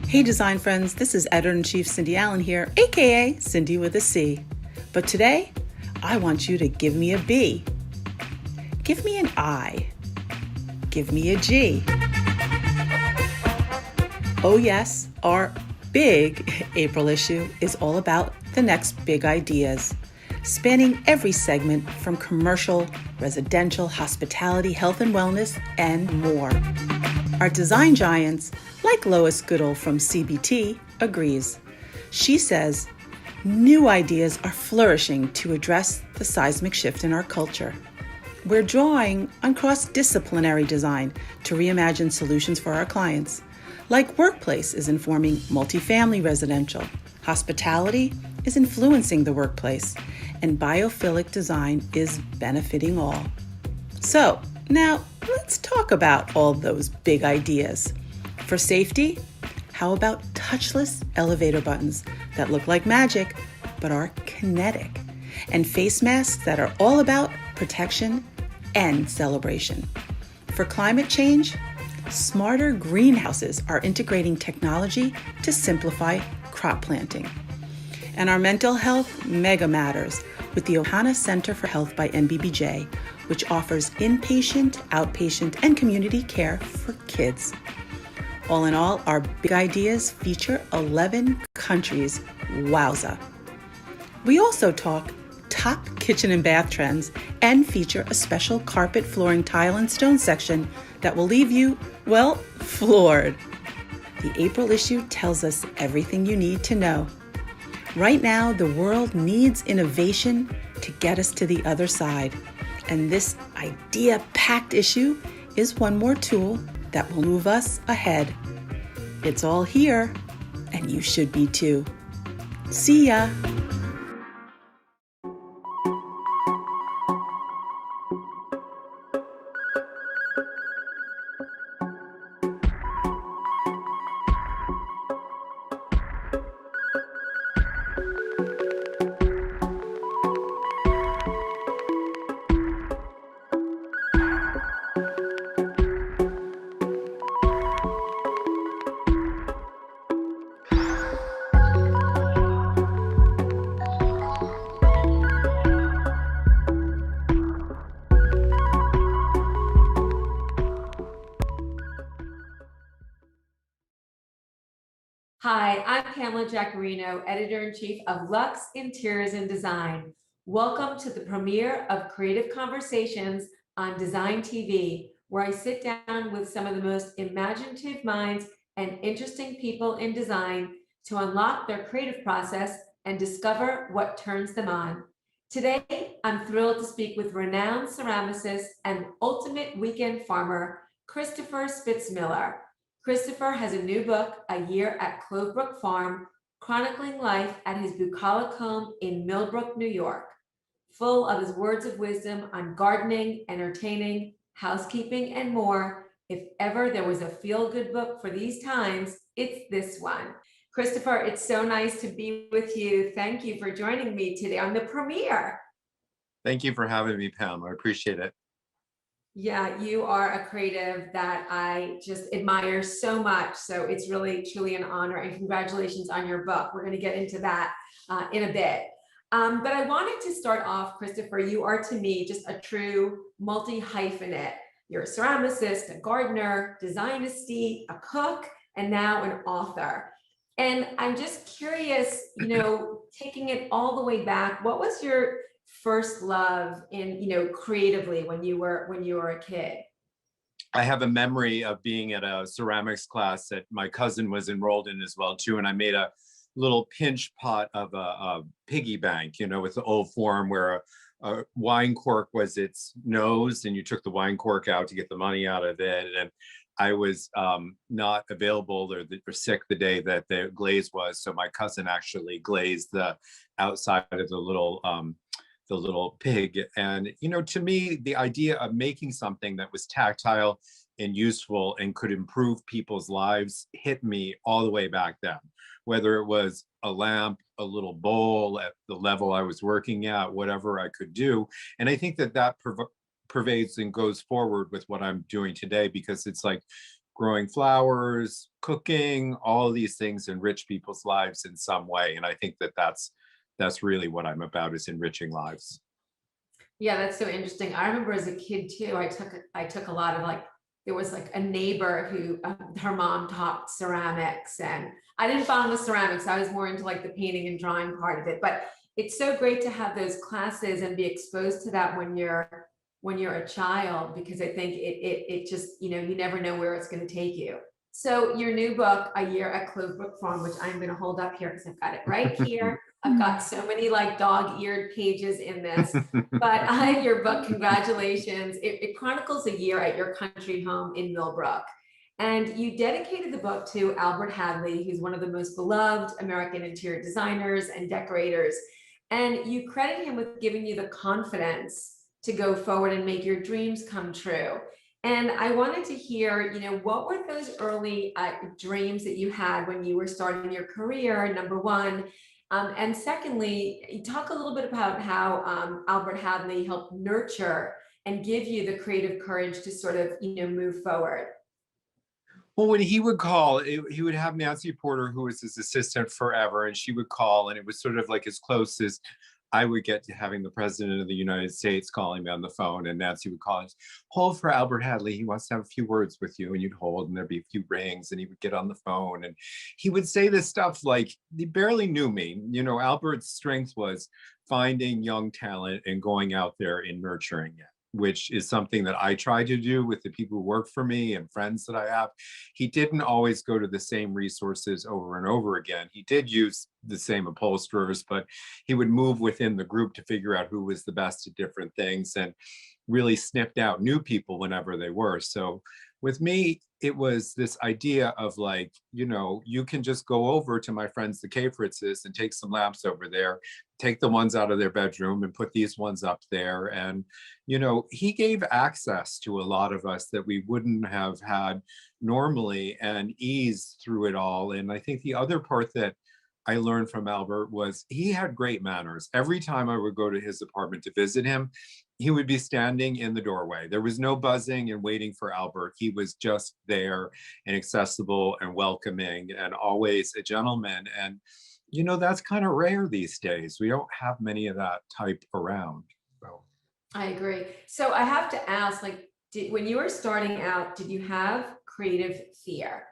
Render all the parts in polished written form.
Hey design friends, this is Editor-in-Chief Cindy Allen here, aka Cindy with a C. But today, I want you to give me a B. Give me an I. Give me a G. Oh yes, our big April issue is all about the next big ideas, spanning every segment from commercial, residential, hospitality, health and wellness, and more. Our design giants, like Lois Goodall from CBT, agrees. She says, new ideas are flourishing to address the seismic shift in our culture. We're drawing on cross-disciplinary design to reimagine solutions for our clients. Like workplace is informing multifamily residential, hospitality is influencing the workplace, and biophilic design is benefiting all. So, now let's talk about all those big ideas. For safety, how about touchless elevator buttons that look like magic but are kinetic? And face masks that are all about protection and celebration. For climate change, smarter greenhouses are integrating technology to simplify crop planting. And our mental health mega matters with the Ohana Center for Health by NBBJ, which offers inpatient, outpatient, and community care for kids. All in all, our big ideas feature 11 countries. Wowza. We also talk top kitchen and bath trends and feature a special carpet, flooring, tile, and stone section that will leave you, well, floored. The April issue tells us everything you need to know. Right now, the world needs innovation to get us to the other side. And this idea-packed issue is one more tool that will move us ahead. It's all here, and you should be too. See ya! Hi, I'm Pam Jaccarino, Editor-in-Chief of Luxe Interiors Design. Welcome to the premiere of Creative Conversations on DesignTV, where I sit down with some of the most imaginative minds and interesting people in design to unlock their creative process and discover what turns them on. Today, I'm thrilled to speak with renowned ceramicist and ultimate weekend farmer, Christopher Spitzmiller. Christopher has a new book, A Year at Clovebrook Farm, chronicling life at his bucolic home in Millbrook, New York, full of his words of wisdom on gardening, entertaining, housekeeping, and more. If ever there was a feel-good book for these times, it's this one. Christopher, it's so nice to be with you. Thank you for joining me today on the premiere. Thank you for having me, Pam. I appreciate it. Yeah, you are a creative that I just admire so much. So it's really, truly an honor, and congratulations on your book. We're going to get into that in a bit. But I wanted to start off, Christopher, you are to me just a true multi-hyphenate. You're a ceramicist, a gardener, designist, a cook, and now an author. And I'm just curious, taking it all the way back, what was your first love in creatively when you were a kid? I have a memory of being at a ceramics class that my cousin was enrolled in as well too, and I made a little pinch pot of a piggy bank, with the old form where a wine cork was its nose, and you took the wine cork out to get the money out of it. And I was not available or sick the day that the glaze was, so my cousin actually glazed the outside of the little pig. And to me, the idea of making something that was tactile and useful and could improve people's lives hit me all the way back then, whether it was a lamp, a little bowl at the level I was working at, whatever I could do. And I think that pervades and goes forward with what I'm doing today, because it's like growing flowers, cooking, all of these things enrich people's lives in some way. And I think that that's really what I'm about, is enriching lives. Yeah, that's so interesting. I remember as a kid too, I took a lot of like, there was like a neighbor who her mom taught ceramics, and I didn't follow the ceramics. I was more into like the painting and drawing part of it. But it's so great to have those classes and be exposed to that when you're a child, because I think it just, you know, you never know where it's going to take you. So your new book, A Year at Clovebrook Farm, which I'm going to hold up here because I've got it right here. I've got so many like dog-eared pages in this, but your book, congratulations. It chronicles a year at your country home in Millbrook. And you dedicated the book to Albert Hadley, who's one of the most beloved American interior designers and decorators. And you credit him with giving you the confidence to go forward and make your dreams come true. And I wanted to hear, you know, what were those early dreams that you had when you were starting your career, number one? And secondly, talk a little bit about how Albert Hadley helped nurture and give you the creative courage to sort of, you know, move forward. Well, when he would call, he would have Nancy Porter, who was his assistant forever, and she would call, and it was sort of like as close as I would get to having the president of the United States calling me on the phone. And Nancy would call and say, hold for Albert Hadley. He wants to have a few words with you. And you'd hold, and there'd be a few rings, and he would get on the phone. And he would say this stuff like he barely knew me. You know, Albert's strength was finding young talent and going out there and nurturing it, which is something that I try to do with the people who work for me and friends that I have. He didn't always go to the same resources over and over again. He did use the same upholsterers, but he would move within the group to figure out who was the best at different things, and really sniffed out new people whenever they were. So with me, it was this idea of like, you know, you can just go over to my friends, the K Fritzes, and take some lamps over there, take the ones out of their bedroom and put these ones up there. And, you know, he gave access to a lot of us that we wouldn't have had normally, and ease through it all. And I think the other part that I learned from Albert was he had great manners. Every time I would go to his apartment to visit him, he would be standing in the doorway. There was no buzzing and waiting for Albert. He was just there and accessible and welcoming and always a gentleman. And, you know, that's kind of rare these days. We don't have many of that type around. So. I agree. So I have to ask, like, when you were starting out, did you have creative fear?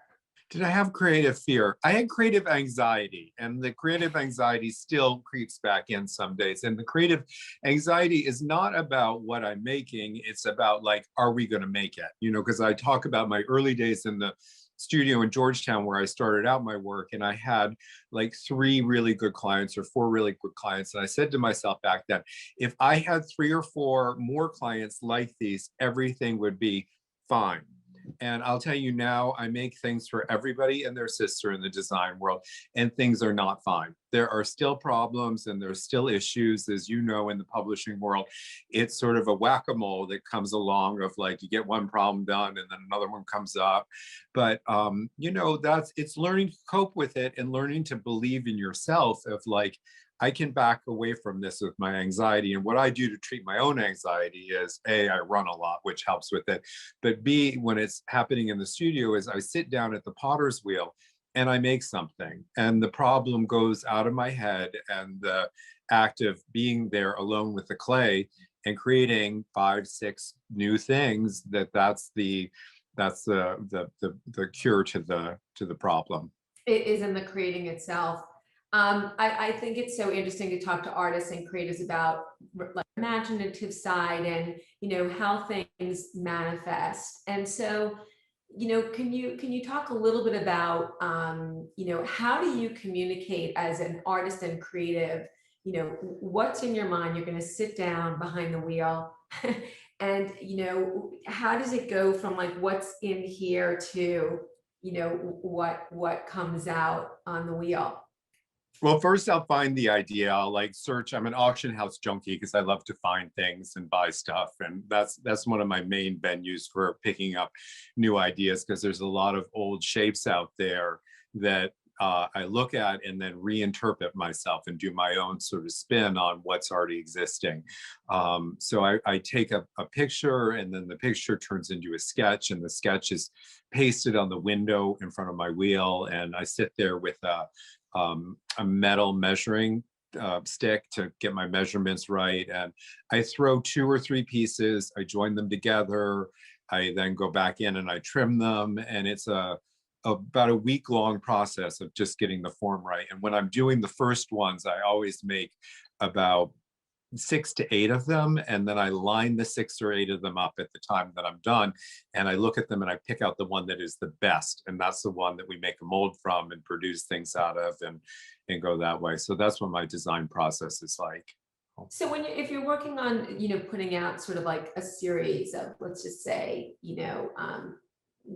Did I have creative fear? I had creative anxiety, and the creative anxiety still creeps back in some days. And the creative anxiety is not about what I'm making. It's about like, are we going to make it? You know, because I talk about my early days in the studio in Georgetown where I started out my work, and I had like 3 really good clients or 4 really good clients. And I said to myself back then, if I had 3 or 4 more clients like these, everything would be fine. And I'll tell you now, I make things for everybody and their sister in the design world, and things are not fine. There are still problems and there's still issues, as you know, in the publishing world. It's sort of a whack-a-mole that comes along of like, you get one problem done and then another one comes up. But, you know, it's learning to cope with it and learning to believe in yourself of like, I can back away from this with my anxiety. And what I do to treat my own anxiety is A, I run a lot, which helps with it. But B, when it's happening in the studio, is I sit down at the potter's wheel and I make something. And the problem goes out of my head, and the act of being there alone with the clay and creating 5, 6 new things, that's the cure to the problem. It is in the creating itself. I think it's so interesting to talk to artists and creatives about like imaginative side and, you know, how things manifest. And so, you know, can you talk a little bit about, you know, how do you communicate as an artist and creative? You know, what's in your mind? You're going to sit down behind the wheel and, you know, how does it go from like what's in here to, you know, what comes out on the wheel? Well, first I'll find the idea. I'll like search. I'm an auction house junkie because I love to find things and buy stuff. And that's one of my main venues for picking up new ideas, because there's a lot of old shapes out there that I look at and then reinterpret myself and do my own sort of spin on what's already existing. So I take a picture, and then the picture turns into a sketch, and the sketch is pasted on the window in front of my wheel, and I sit there with a metal measuring stick to get my measurements right. And I throw 2 or 3 pieces, I join them together, I then go back in and I trim them, and it's about a week-long process of just getting the form right. And when I'm doing the first ones, I always make about 6 to 8 of them, and then I line the 6 or 8 of them up at the time that I'm done, and I look at them and I pick out the one that is the best, and that's the one that we make a mold from and produce things out of, and go that way. So that's what my design process is like. So if you're working on, putting out sort of like a series of, let's just say,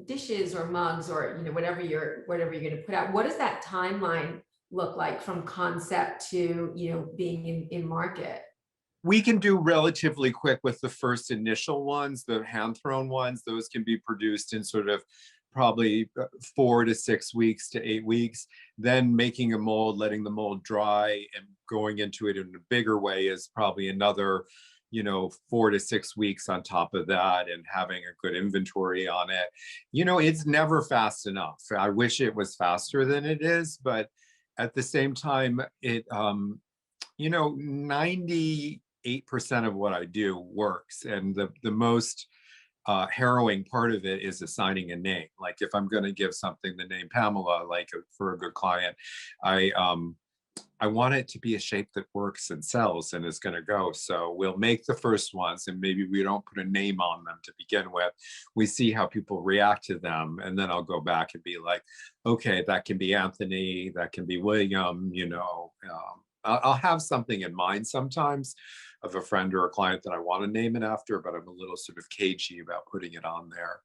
dishes or mugs or, whatever you're going to put out, what does that timeline look like from concept to, being in market? We can do relatively quick with the first initial ones, the hand-thrown ones. Those can be produced in sort of probably 4 to 6 weeks to 8 weeks. Then making a mold, letting the mold dry, and going into it in a bigger way is probably another 4 to 6 weeks on top of that, and having a good inventory on it. It's never fast enough. I wish it was faster than it is, but at the same time, 98% of what I do works. And the most harrowing part of it is assigning a name. Like if I'm going to give something the name Pamela, like for a good client, I want it to be a shape that works and sells and is going to go. So we'll make the first ones, and maybe we don't put a name on them to begin with. We see how people react to them, and then I'll go back and be like, okay, that can be Anthony, that can be William. I'll have something in mind sometimes of a friend or a client that I want to name it after, but I'm a little sort of cagey about putting it on there.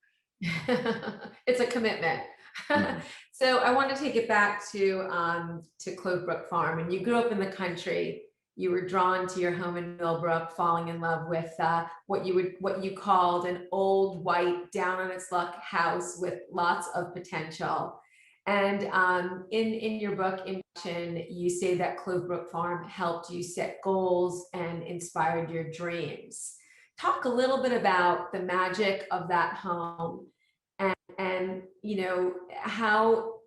It's a commitment. Mhm. So I want to take it back to Clovebrook Farm. And you grew up in the country. You were drawn to your home in Millbrook, falling in love with what you called an old white down on its luck house with lots of potential. And in your book, you say that Clovebrook Farm helped you set goals and inspired your dreams. Talk a little bit about the magic of that home, and how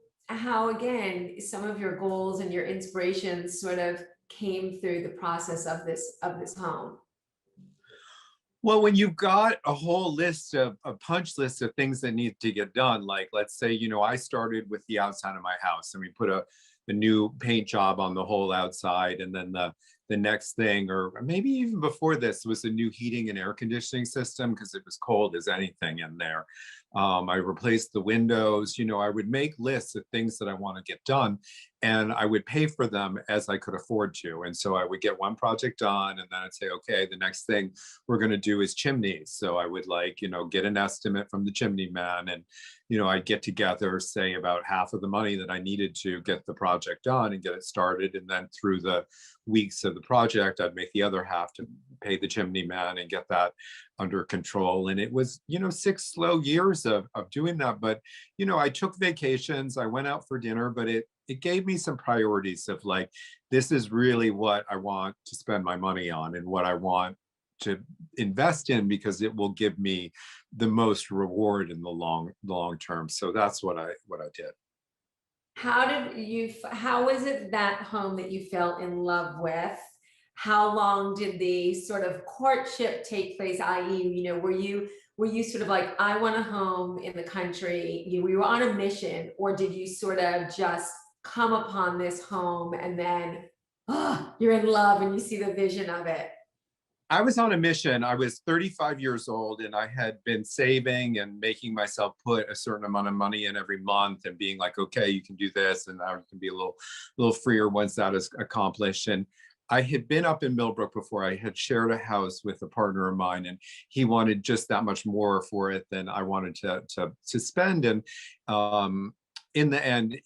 again some of your goals and your inspirations sort of came through the process of this home. Well, when you've got a whole list of a punch list of things that need to get done, like let's say, I started with the outside of my house, and we put a new paint job on the whole outside, and then the next thing, or maybe even before this, was a new heating and air conditioning system because it was cold as anything in there. I replaced the windows. I would make lists of things that I want to get done, and I would pay for them as I could afford to. And so I would get one project done, and then I'd say, okay, the next thing we're going to do is chimneys. So I would get an estimate from the chimney man, and I'd get together, say, about half of the money that I needed to get the project done and get it started. And then through the weeks of the project, I'd make the other half to pay the chimney man and get that under control. And it was, 6 slow years of doing that. But, I took vacations, I went out for dinner, but it gave me some priorities of like, this is really what I want to spend my money on and what I want to invest in, because it will give me the most reward in the long term. So that's what I did. How was it that home that you fell in love with? How long did the sort of courtship take place? I.e., were you sort of like, I want a home in the country? We were on a mission, or did you sort of just come upon this home and then you're in love and you see the vision of it? I was on a mission. I was 35 years old, and I had been saving and making myself put a certain amount of money in every month, and being like, okay, you can do this, and now you can be a little freer once that is accomplished. And I had been up in Millbrook before. I had shared a house with a partner of mine, and he wanted just that much more for it than I wanted to spend. And in the end,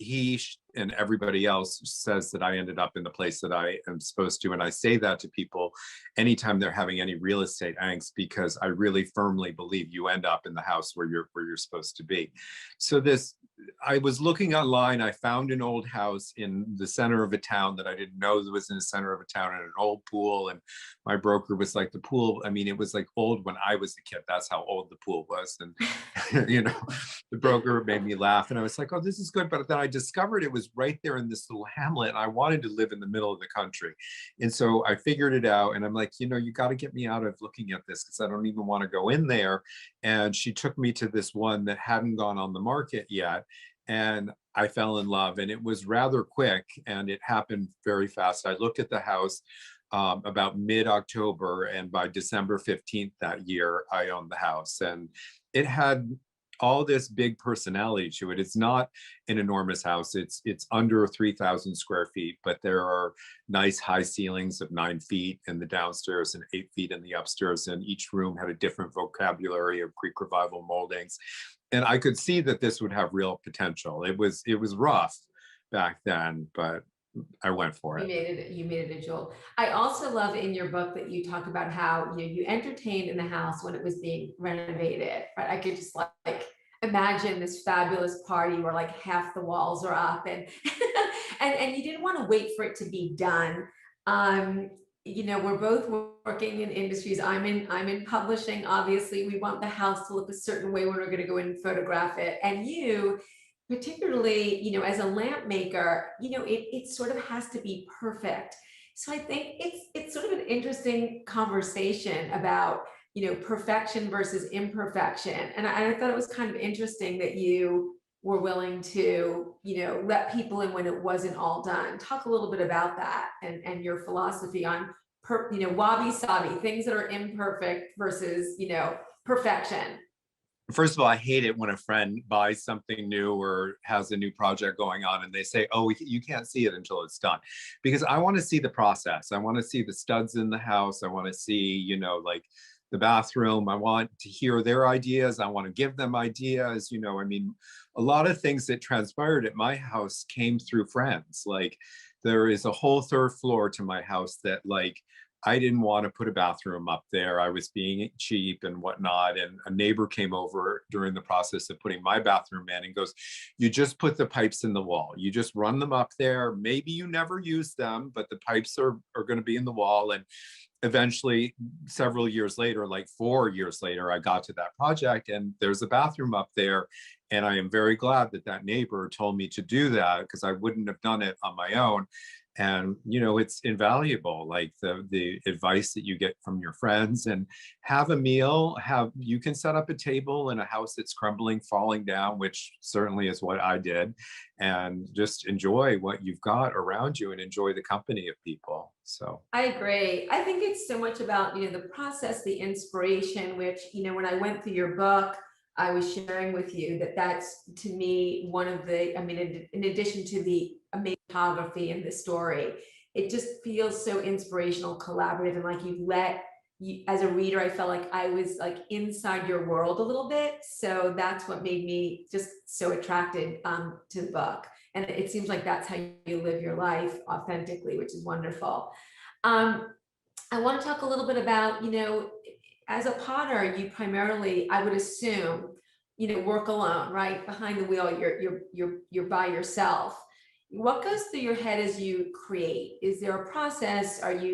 and everybody else says that I ended up in the place that I am supposed to. And I say that to people anytime they're having any real estate angst, because I really firmly believe you end up in the house where you're supposed to be. So I was looking online, I found an old house in the center of a town that I didn't know was in the center of a town, and an old pool. And my broker was like, the pool, I mean, it was like old when I was a kid. That's how old the pool was. And, the broker made me laugh. And I was like, oh, this is good. But then I discovered it was right there in this little hamlet. And I wanted to live in the middle of the country. And so I figured it out. And I'm like, you got to get me out of looking at this, because I don't even want to go in there. And she took me to this one that hadn't gone on the market yet. And I fell in love, and it was rather quick, and it happened very fast. I looked at the house about mid-October, and by December 15th that year, I owned the house. And it had all this big personality to it. It's not an enormous house. It's under 3,000 square feet, but there are nice high ceilings of 9 feet in the downstairs and 8 feet in the upstairs. And each room had a different vocabulary of Greek revival moldings. And I could see that this would have real potential. It was rough back then, but I went for it. You made it a jewel. I also love in your book that you talk about how you entertained in the house when it was being renovated. Right? I could just like imagine this fabulous party where like half the walls are up, and and you didn't want to wait for it to be done. We're both working in industries. I'm in publishing. Obviously, we want the house to look a certain way when we're going to go in and photograph it. And you, particularly, as a lamp maker, it sort of has to be perfect. So I think it's sort of an interesting conversation about, perfection versus imperfection. And I thought it was kind of interesting that you were willing to, let people in when it wasn't all done. Talk a little bit about that and your philosophy on, wabi-sabi, things that are imperfect versus, perfection. First of all, I hate it when a friend buys something new or has a new project going on and they say, oh, you can't see it until it's done. Because I want to see the process. I want to see the studs in the house. I want to see, like the bathroom. I want to hear their ideas. I want to give them ideas. A lot of things that transpired at my house came through friends. Like there is a whole third floor to my house that I didn't want to put a bathroom up there. I was being cheap and whatnot. And a neighbor came over during the process of putting my bathroom in and goes, you just put the pipes in the wall. You just run them up there. Maybe you never use them, but the pipes are going to be in the wall. And eventually, several years later, like 4 years later, I got to that project and there's a bathroom up there. And I am very glad that neighbor told me to do that, because I wouldn't have done it on my own. And it's invaluable, like the advice that you get from your friends. And have a meal, you can set up a table in a house that's crumbling, falling down, which certainly is what I did, and just enjoy what you've got around you and enjoy the company of people. So I agree. I think it's so much about the process, the inspiration, which when I went through your book, I was sharing with you that's, to me, one of the, in addition to the amazing photography in the story, it just feels so inspirational, collaborative, and like as a reader, I felt like I was like inside your world a little bit. So that's what made me just so attracted to the book. And it seems like that's how you live your life authentically, which is wonderful. I want to talk a little bit about, as a potter, you primarily, I would assume, work alone, right? Behind the wheel, you're by yourself. What goes through your head as you create? Is there a process? Do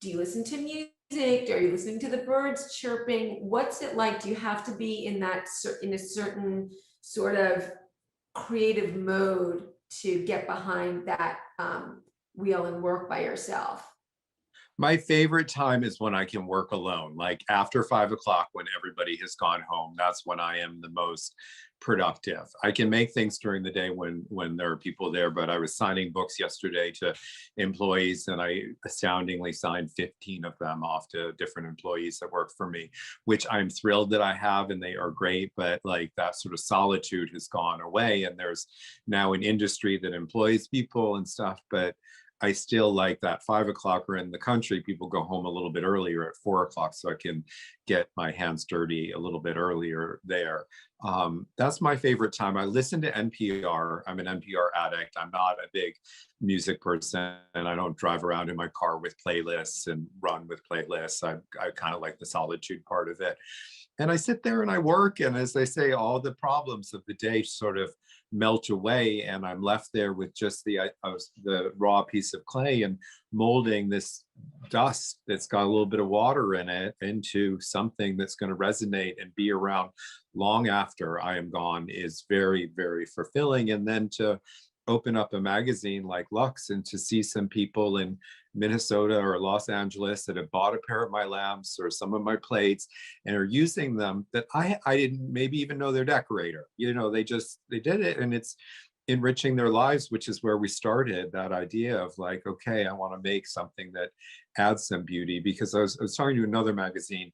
you listen to music? Are you listening to the birds chirping? What's it like? Do you have to be in a certain sort of creative mode to get behind that wheel and work by yourself? My favorite time is when I can work alone, like after 5 o'clock when everybody has gone home. That's when I am the most productive. I can make things during the day when there are people there, but I was signing books yesterday to employees and I astoundingly signed 15 of them off to different employees that work for me, which I'm thrilled that I have, and they are great, but like that sort of solitude has gone away, and there's now an industry that employs people and stuff. But I still like that 5 o'clock, or in the country, people go home a little bit earlier at 4 o'clock, so I can get my hands dirty a little bit earlier there. That's my favorite time. I listen to NPR. I'm an NPR addict. I'm not a big music person, and I don't drive around in my car with playlists and run with playlists. I kind of like the solitude part of it. And I sit there and I work, and as they say, all the problems of the day sort of melt away, and I'm left there with just the raw piece of clay and molding this dust that's got a little bit of water in it into something that's going to resonate and be around long after I am gone is very, very fulfilling. And then to open up a magazine like Luxe and to see some people in Minnesota or Los Angeles that have bought a pair of my lamps or some of my plates and are using them that I didn't maybe even know they're decorator. You know, they did it, and it's enriching their lives, which is where we started that idea of like, okay, I want to make something that adds some beauty. Because I was talking to another magazine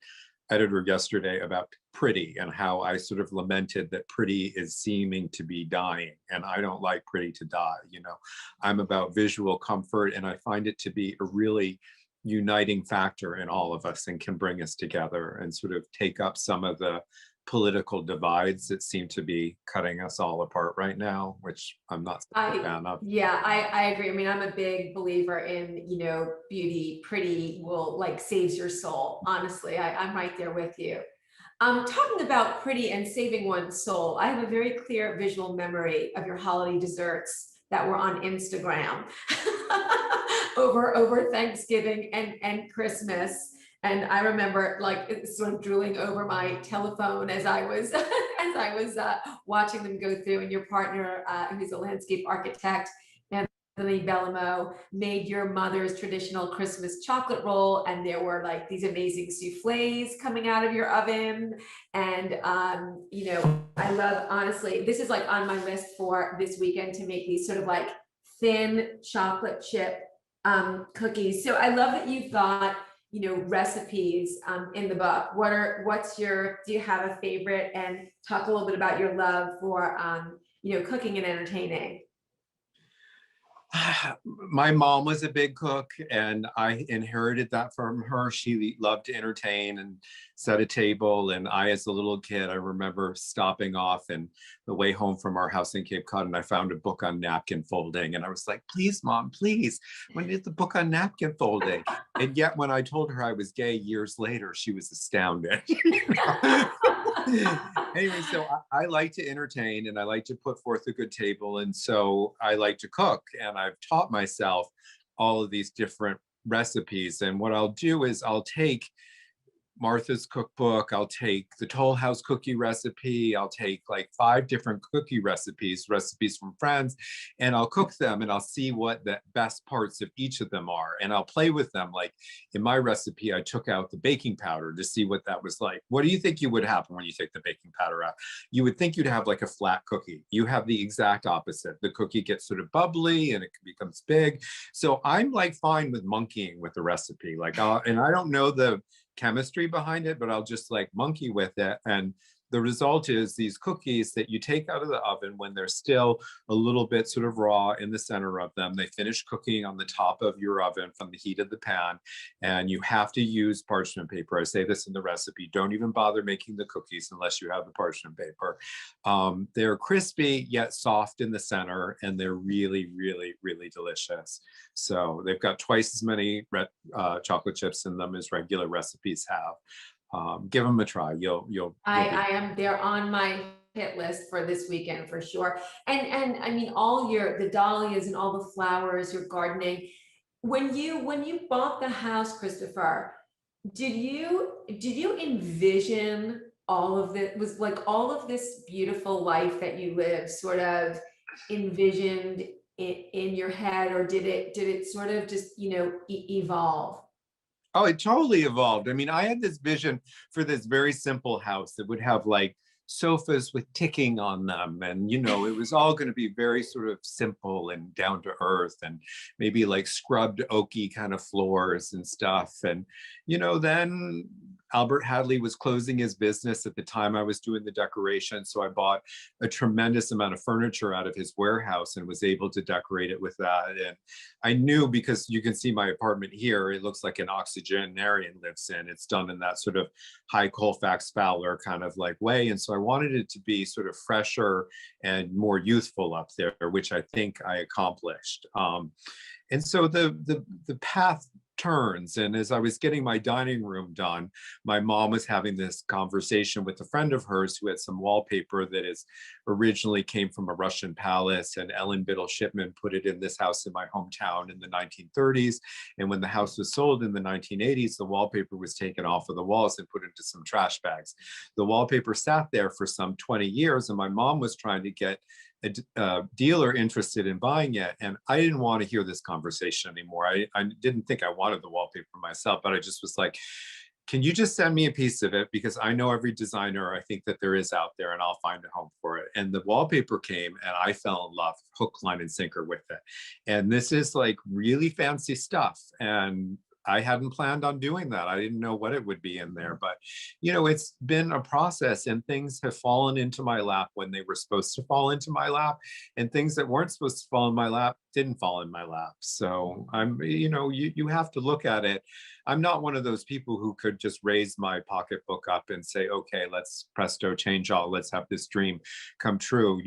editor yesterday about pretty and how I sort of lamented that pretty is seeming to be dying, and I don't like pretty to die. You know, I'm about visual comfort, and I find it to be a really uniting factor in all of us and can bring us together and sort of take up some of the political divides that seem to be cutting us all apart right now, which I'm not such a fan of. Yeah, I agree. I mean, I'm a big believer in, you know, beauty, pretty will like saves your soul. Honestly, I'm right there with you. Talking about pretty and saving one's soul, I have a very clear visual memory of your holiday desserts that were on Instagram over Thanksgiving and Christmas. And I remember like sort of drooling over my telephone as I was watching them go through. And your partner, who's a landscape architect, Anthony Bellamo, made your mother's traditional Christmas chocolate roll, and there were like these amazing souffles coming out of your oven. And you know, I love, honestly, this is like on my list for this weekend to make these sort of like thin chocolate chip cookies. So I love that you've got, you know, recipes in the book. Do you have a favorite, and talk a little bit about your love for, you know, cooking and entertaining? My mom was a big cook, and I inherited that from her. She loved to entertain and set a table. And I, as a little kid, I remember stopping off and the way home from our house in Cape Cod, and I found a book on napkin folding. And I was like, please, Mom, please, when did the book on napkin folding? And yet when I told her I was gay years later, she was astounded. Anyway, so I like to entertain, and I like to put forth a good table. And so I like to cook, and I've taught myself all of these different recipes. And what I'll do is I'll take Martha's cookbook, I'll take the Toll House cookie recipe, I'll take like 5 different cookie recipes from friends, and I'll cook them, and I'll see what the best parts of each of them are. And I'll play with them. Like in my recipe, I took out the baking powder to see what that was like. What do you think would happen when you take the baking powder out? You would think you'd have like a flat cookie. You have the exact opposite. The cookie gets sort of bubbly and it becomes big. So I'm like fine with monkeying with the recipe. Like, and I don't know the chemistry behind it, but I'll just like monkey with it. And the result is these cookies that you take out of the oven when they're still a little bit sort of raw in the center of them. They finish cooking on the top of your oven from the heat of the pan, and you have to use parchment paper. I say this in the recipe: don't even bother making the cookies unless you have the parchment paper. They're crispy yet soft in the center, and they're really, really, really delicious. So they've got twice as many chocolate chips in them as regular recipes have. Give them a try. I am, they're on my hit list for this weekend for sure. And I mean, the dahlias and all the flowers, your gardening. When you bought the house, Christopher, did you envision all of it? Was like all of this beautiful life that you live sort of envisioned in your head, or did it sort of just, you know, evolve? Oh, it totally evolved. I mean, I had this vision for this very simple house that would have like sofas with ticking on them. And, you know, it was all going to be very sort of simple and down to earth, and maybe like scrubbed oaky kind of floors and stuff. And, you know, then Albert Hadley was closing his business at the time I was doing the decoration. So I bought a tremendous amount of furniture out of his warehouse and was able to decorate it with that. And I knew, because you can see my apartment here, it looks like an octogenarian lives in. It's done in that sort of high Colfax Fowler kind of like way. And so I wanted it to be sort of fresher and more youthful up there, which I think I accomplished. And so the path turns. And as I was getting my dining room done, my mom was having this conversation with a friend of hers who had some wallpaper that is originally came from a Russian palace, and Ellen Biddle Shipman put it in this house in my hometown in the 1930s. And when the house was sold in the 1980s, the wallpaper was taken off of the walls and put into some trash bags. The wallpaper sat there for some 20 years, and my mom was trying to get a dealer interested in buying it. And I didn't want to hear this conversation anymore. I didn't think I wanted the wallpaper myself, but I just was like, can you just send me a piece of it? Because I know every designer I think that there is out there, and I'll find a home for it. And the wallpaper came, and I fell in love, hook, line, and sinker with it. And this is like really fancy stuff. And I hadn't planned on doing that. I didn't know what it would be in there, but it's been a process, and things have fallen into my lap when they were supposed to fall into my lap, and things that weren't supposed to fall in my lap didn't fall in my lap. So you have to look at it. I'm not one of those people who could just raise my pocketbook up and say, okay, let's presto change all, let's have this dream come true.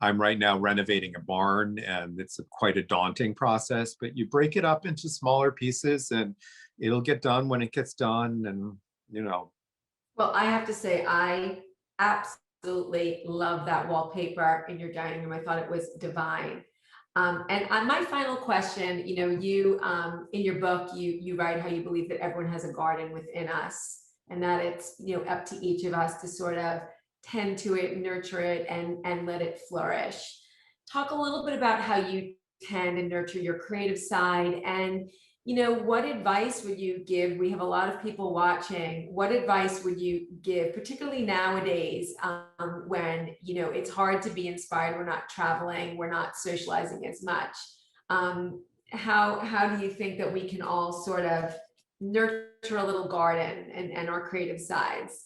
I'm right now renovating a barn, and it's quite a daunting process, but you break it up into smaller pieces and it'll get done when it gets done. And. Well, I have to say, I absolutely love that wallpaper in your dining room. I thought it was divine. And on my final question, you in your book, you write how you believe that everyone has a garden within us, and that it's up to each of us to sort of tend to it, nurture it, and let it flourish. Talk a little bit about how you tend and nurture your creative side, and what advice would you give? We have a lot of people watching. What advice would you give, particularly nowadays, when it's hard to be inspired? We're not traveling, we're not socializing as much. How do you think that we can all sort of nurture a little garden and our creative sides?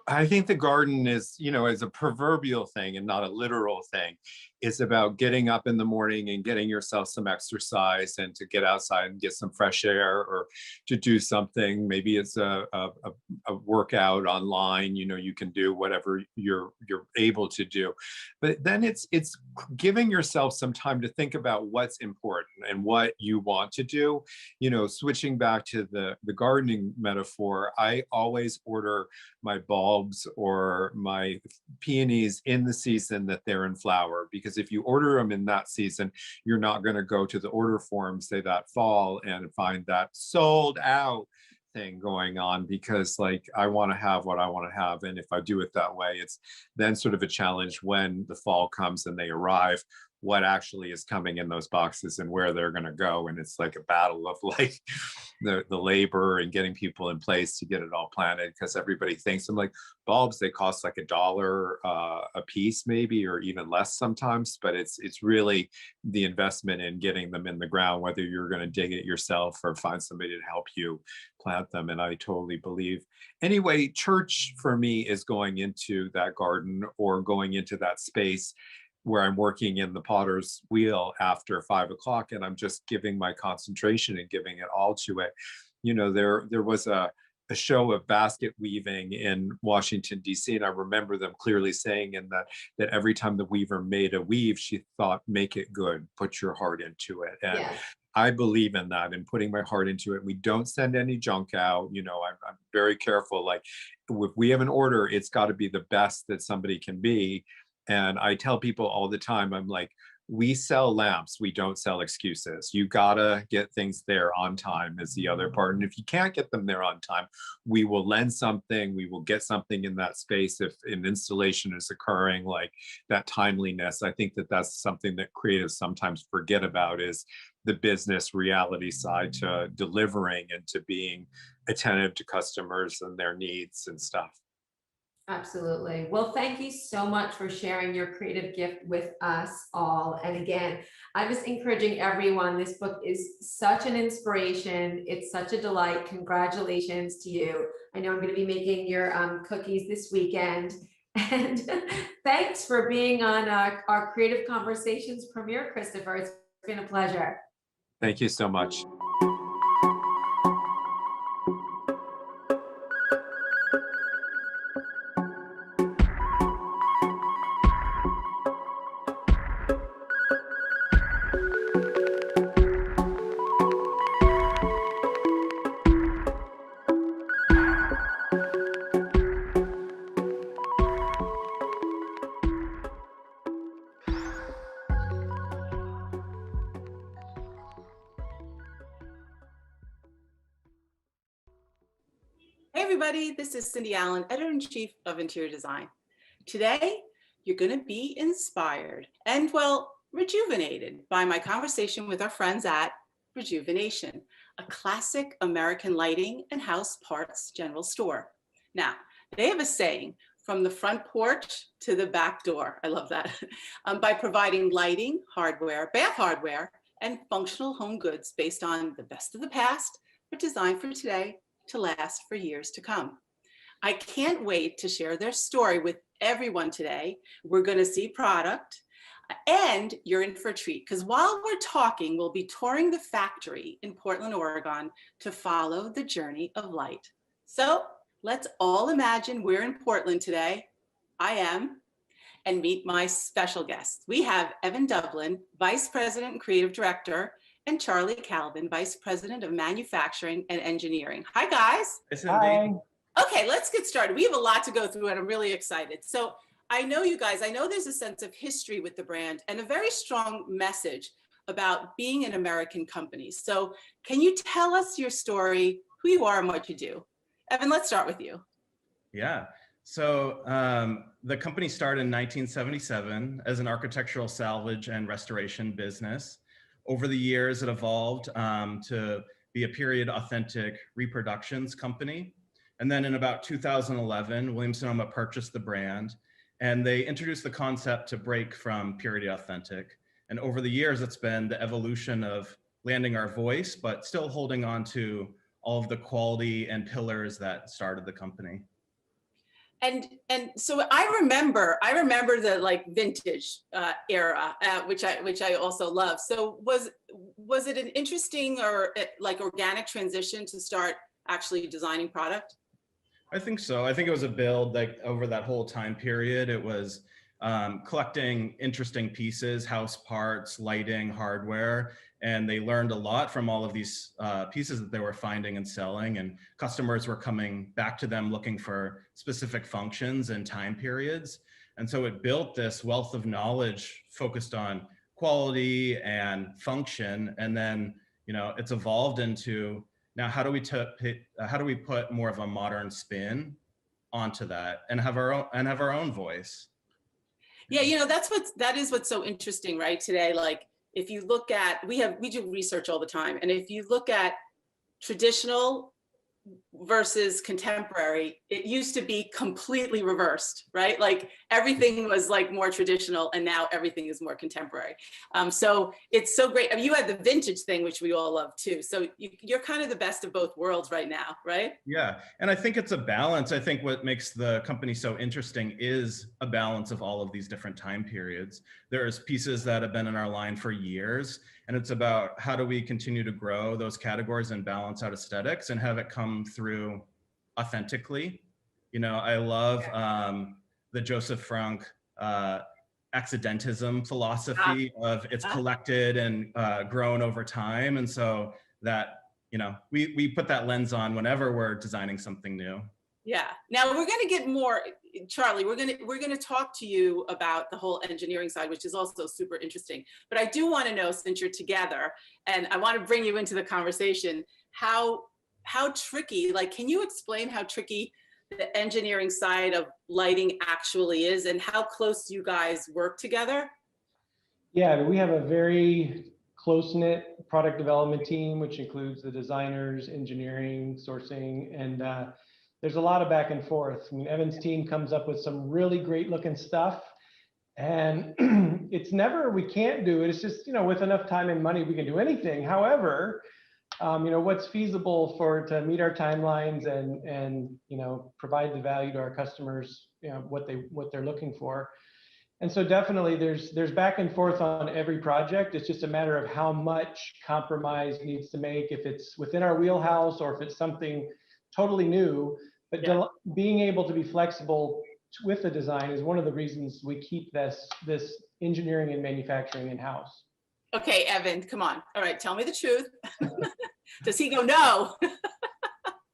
I think the garden is, as a proverbial thing and not a literal thing. It's about getting up in the morning and getting yourself some exercise, and to get outside and get some fresh air, or to do something. Maybe it's a workout online. You can do whatever you're able to do. But then it's giving yourself some time to think about what's important and what you want to do. Switching back to the gardening metaphor, I always order my bulbs or my peonies in the season that they're in flower, because if you order them in that season, you're not going to go to the order form, say that fall, and find that sold out thing going on, because I want to have what I want to have. And if I do it that way, it's then sort of a challenge when the fall comes and they arrive, what actually is coming in those boxes and where they're going to go. And it's like a battle of the labor and getting people in place to get it all planted, because everybody thinks, I'm like, bulbs, they cost like $1 a piece, maybe, or even less sometimes. But it's really the investment in getting them in the ground, whether you're going to dig it yourself or find somebody to help you plant them. And I totally believe, anyway, church for me is going into that garden or going into that space where I'm working in the potter's wheel after 5 o'clock, and I'm just giving my concentration and giving it all to it. There was a show of basket weaving in Washington, D.C., and I remember them clearly saying in that every time the weaver made a weave, she thought, make it good, put your heart into it. And Yes. I believe in that and putting my heart into it. We don't send any junk out. I'm very careful. If we have an order, it's got to be the best that somebody can be. And I tell people all the time, I'm like, we sell lamps, we don't sell excuses. You gotta get things there on time is the other part. And if you can't get them there on time, we will lend something, we will get something in that space if an installation is occurring, like that timeliness. I think that's something that creatives sometimes forget about, is the business reality side to delivering and to being attentive to customers and their needs and stuff. Absolutely. Well, thank you so much for sharing your creative gift with us all. And again, I'm just encouraging everyone. This book is such an inspiration. It's such a delight. Congratulations to you. I know I'm going to be making your cookies this weekend. And thanks for being on our Creative Conversations premiere, Christopher. It's been a pleasure. Thank you so much. Hey everybody, this is Cindy Allen, Editor-in-Chief of Interior Design. Today, you're going to be inspired and, well, rejuvenated by my conversation with our friends at Rejuvenation, a classic American lighting and house parts general store. Now, they have a saying, from the front porch to the back door. I love that. By providing lighting, hardware, bath hardware, and functional home goods based on the best of the past, but designed for today to last for years to come. I can't wait to share their story with everyone today. We're going to see product, and you're in for a treat because while we're talking, we'll be touring the factory in Portland, Oregon to follow the journey of light. So let's all imagine we're in Portland today. I am. And meet my special guests. We have Evan Dublin, Vice President and Creative Director, and Charlie Calvin, Vice President of Manufacturing and Engineering. Hi, guys. Hi. Okay, let's get started. We have a lot to go through and I'm really excited. So I know you guys, I know there's a sense of history with the brand and a very strong message about being an American company. So can you tell us your story, who you are and what you do? Evan, let's start with you. Yeah. So the company started in 1977 as an architectural salvage and restoration business. Over the years, it evolved to be a period authentic reproductions company. And then in about 2011, Williams-Sonoma purchased the brand and they introduced the concept to break from period authentic. And over the years, it's been the evolution of landing our voice, but still holding on to all of the quality and pillars that started the company. And so I remember the like vintage era, which I also love. So was it an interesting or like organic transition to start actually designing product? I think so. I think it was a build like over that whole time period. It was collecting interesting pieces, house parts, lighting, hardware, and they learned a lot from all of these pieces that they were finding and selling, and customers were coming back to them looking for specific functions and time periods. And so it built this wealth of knowledge focused on quality and function. And then, you know, it's evolved into now how do we put more of a modern spin onto that and have our own voice. Yeah, you know, that is what's so interesting, right? Today, like if you look at, we do research all the time. And if you look at traditional versus contemporary, it used to be completely reversed, right? Like everything was like more traditional and now everything is more contemporary. So it's so great. I mean, you had the vintage thing, which we all love too. So you're kind of the best of both worlds right now, right? Yeah, and I think it's a balance. I think what makes the company so interesting is a balance of all of these different time periods. There's pieces that have been in our line for years, and it's about how do we continue to grow those categories and balance out aesthetics and have it come through authentically. You know, I love the Joseph Frank accidentism philosophy of it's collected and grown over time. And so that, you know, we put that lens on whenever we're designing something new. Yeah. Now we're going to get more, Charlie, we're going to talk to you about the whole engineering side, which is also super interesting. But I do want to know, since you're together, and I want to bring you into the conversation, how tricky, like, can you explain how tricky the engineering side of lighting actually is and how close you guys work together? Yeah, we have a very close-knit product development team, which includes the designers, engineering, sourcing, and there's a lot of back and forth. I mean, Evan's team comes up with some really great looking stuff, and it's never we can't do it. It's just, with enough time and money, we can do anything. However, what's feasible to meet our timelines and provide the value to our customers, what they're looking for. And so definitely there's back and forth on every project. It's just a matter of how much compromise needs to make, if it's within our wheelhouse or if it's something totally new. But being able to be flexible with the design is one of the reasons we keep this engineering and manufacturing in-house. Okay, Evan, come on. All right, tell me the truth. Does he go, no?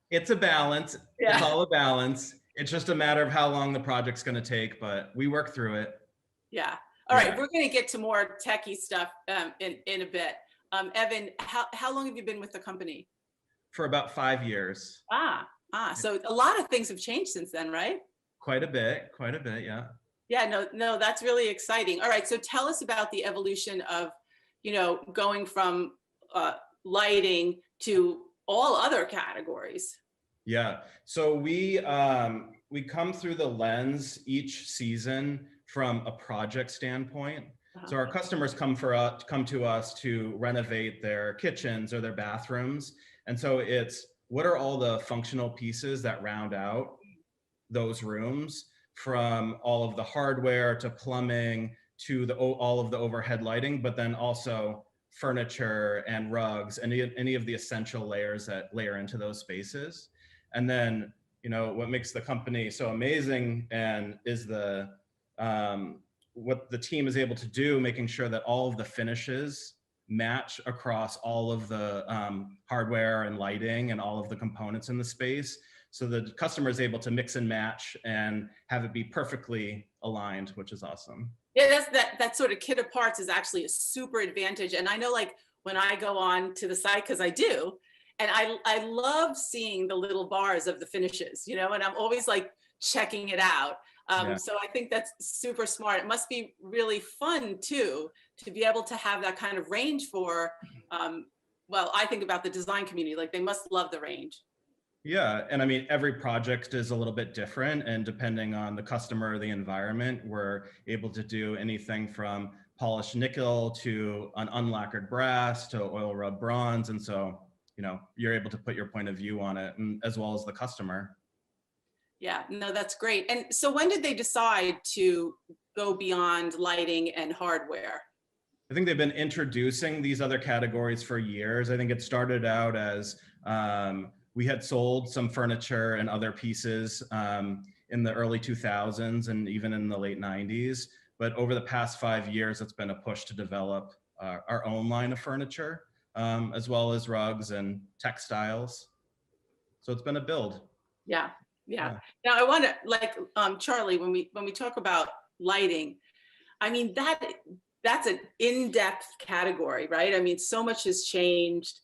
It's a balance. Yeah. It's all a balance. It's just a matter of how long the project's going to take, but we work through it. Yeah. All right, we're going to get to more techie stuff in a bit. Evan, how long have you been with the company? For about 5 years. So a lot of things have changed since then, right? Quite a bit, yeah. Yeah, no, that's really exciting. All right, so tell us about the evolution of, going from lighting to all other categories. Yeah, so we come through the lens each season from a project standpoint. So our customers come to us to renovate their kitchens or their bathrooms. And so it's, what are all the functional pieces that round out those rooms, from all of the hardware to plumbing to all of the overhead lighting, but then also furniture and rugs, any of the essential layers that layer into those spaces. And then, what makes the company so amazing and is what the team is able to do, making sure that all of the finishes match across all of the hardware and lighting and all of the components in the space. So the customer is able to mix and match and have it be perfectly aligned, which is awesome. Yeah, that sort of kit of parts is actually a super advantage. And I know, like, when I go on to the site, because I do, and I love seeing the little bars of the finishes, and I'm always like checking it out. So I think that's super smart. It must be really fun too, to be able to have that kind of range for, I think about the design community, like they must love the range. Yeah, and I mean, every project is a little bit different, and depending on the customer or the environment, we're able to do anything from polished nickel to an unlacquered brass to oil rub bronze. And so, you're able to put your point of view on it, and as well as the customer. Yeah, no, that's great. And so when did they decide to go beyond lighting and hardware? I think they've been introducing these other categories for years. I think it started out as we had sold some furniture and other pieces in the early 2000s and even in the late 90s. But over the past 5 years, it's been a push to develop our own line of furniture, as well as rugs and textiles. So it's been a build. Yeah. Now I want to, like, Charlie, when we talk about lighting, I mean, that's an in-depth category, right? I mean, so much has changed.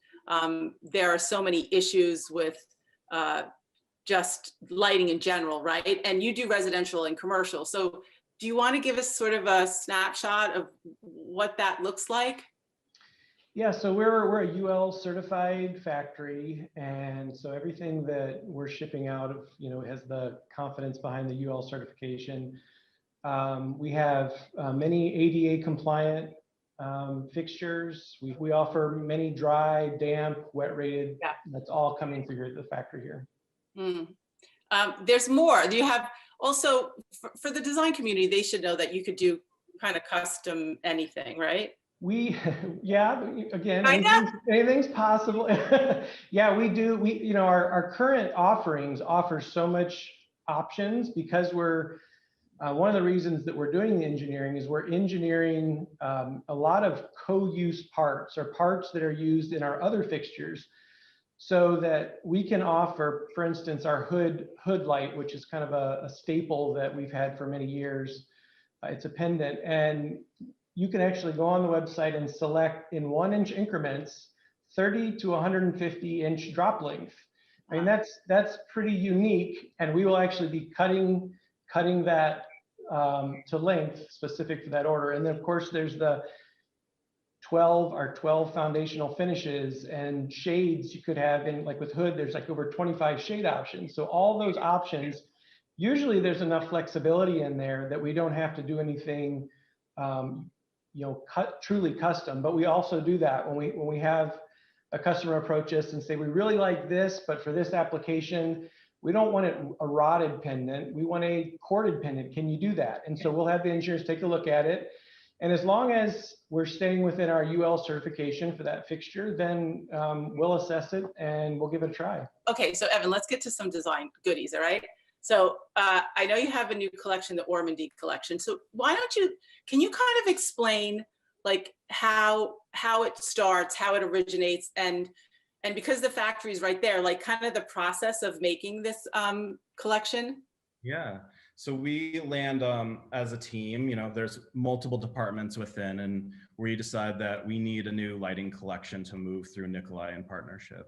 There are so many issues with just lighting in general, right? And you do residential and commercial. So do you want to give us sort of a snapshot of what that looks like? Yeah, so we're a UL certified factory, and so everything that we're shipping out of, has the confidence behind the UL certification. We have many ADA compliant fixtures. We offer many dry, damp, wet rated. Yeah. That's all coming through the factory here. There's more. Do you have also for the design community? They should know that you could do kind of custom anything, right? Again, anything's possible. Yeah, we do. Our current offerings offer so much options because we're one of the reasons that we're doing the engineering is we're engineering a lot of co-use parts or parts that are used in our other fixtures, so that we can offer, for instance, our hood light, which is kind of a staple that we've had for many years. It's a pendant, and you can actually go on the website and select in 1-inch increments, 30 to 150 inch drop length. I mean, that's pretty unique, and we will actually be cutting that to length specific to that order. And then of course there's the 12 foundational finishes, and shades you could have in, like with Hood, there's like over 25 shade options. So all those options, usually there's enough flexibility in there that we don't have to do anything, truly custom. But we also do that when we have a customer approach us and say, we really like this, but for this application, we don't want it a rotted pendant. We want a corded pendant. Can you do that? And so we'll have the engineers take a look at it. And as long as we're staying within our UL certification for that fixture, then we'll assess it and we'll give it a try. Okay, so Evan, let's get to some design goodies, all right? So I know you have a new collection, the Ormandy collection. So can you kind of explain like how it starts, how it originates, and because the factory is right there, like kind of the process of making this collection? Yeah. So we land as a team, there's multiple departments within, and we decide that we need a new lighting collection to move through Nikolai in partnership.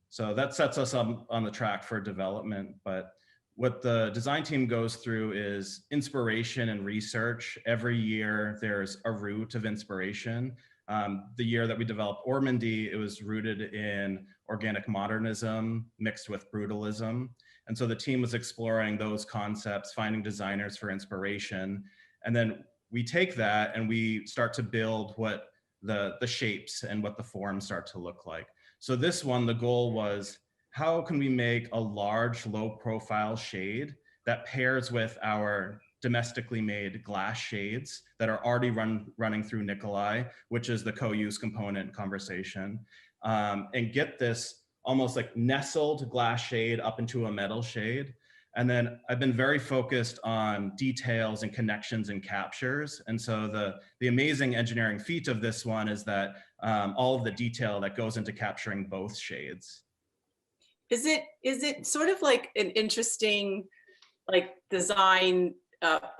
So that sets us on the track for development. But what the design team goes through is inspiration and research. Every year there's a route of inspiration. The year that we developed Ormandy, it was rooted in organic modernism mixed with brutalism. And so the team was exploring those concepts, finding designers for inspiration. And then we take that and we start to build what the shapes and what the forms start to look like. So this one, the goal was, how can we make a large, low profile shade that pairs with our domestically made glass shades that are already running through Nikolai, which is the co-use component conversation, and get this almost like nestled glass shade up into a metal shade. And then I've been very focused on details and connections and captures. And so the amazing engineering feat of this one is that all of the detail that goes into capturing both shades. Is it sort of like an interesting like design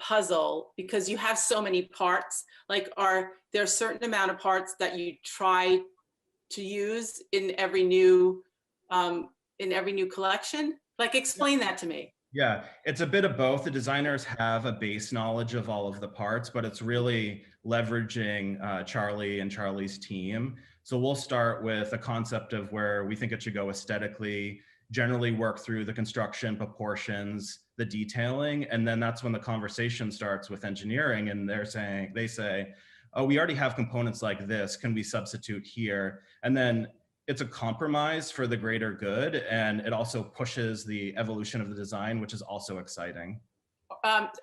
puzzle, because you have so many parts? Like, are there a certain amount of parts that you try to use in every new collection? Like, explain that to me. Yeah, it's a bit of both. The designers have a base knowledge of all of the parts, but it's really leveraging Charlie and Charlie's team. So we'll start with a concept of where we think it should go aesthetically, generally work through the construction, proportions, the detailing, and then that's when the conversation starts with engineering, and they say, oh, we already have components like this, can we substitute here? And then it's a compromise for the greater good, and it also pushes the evolution of the design, which is also exciting.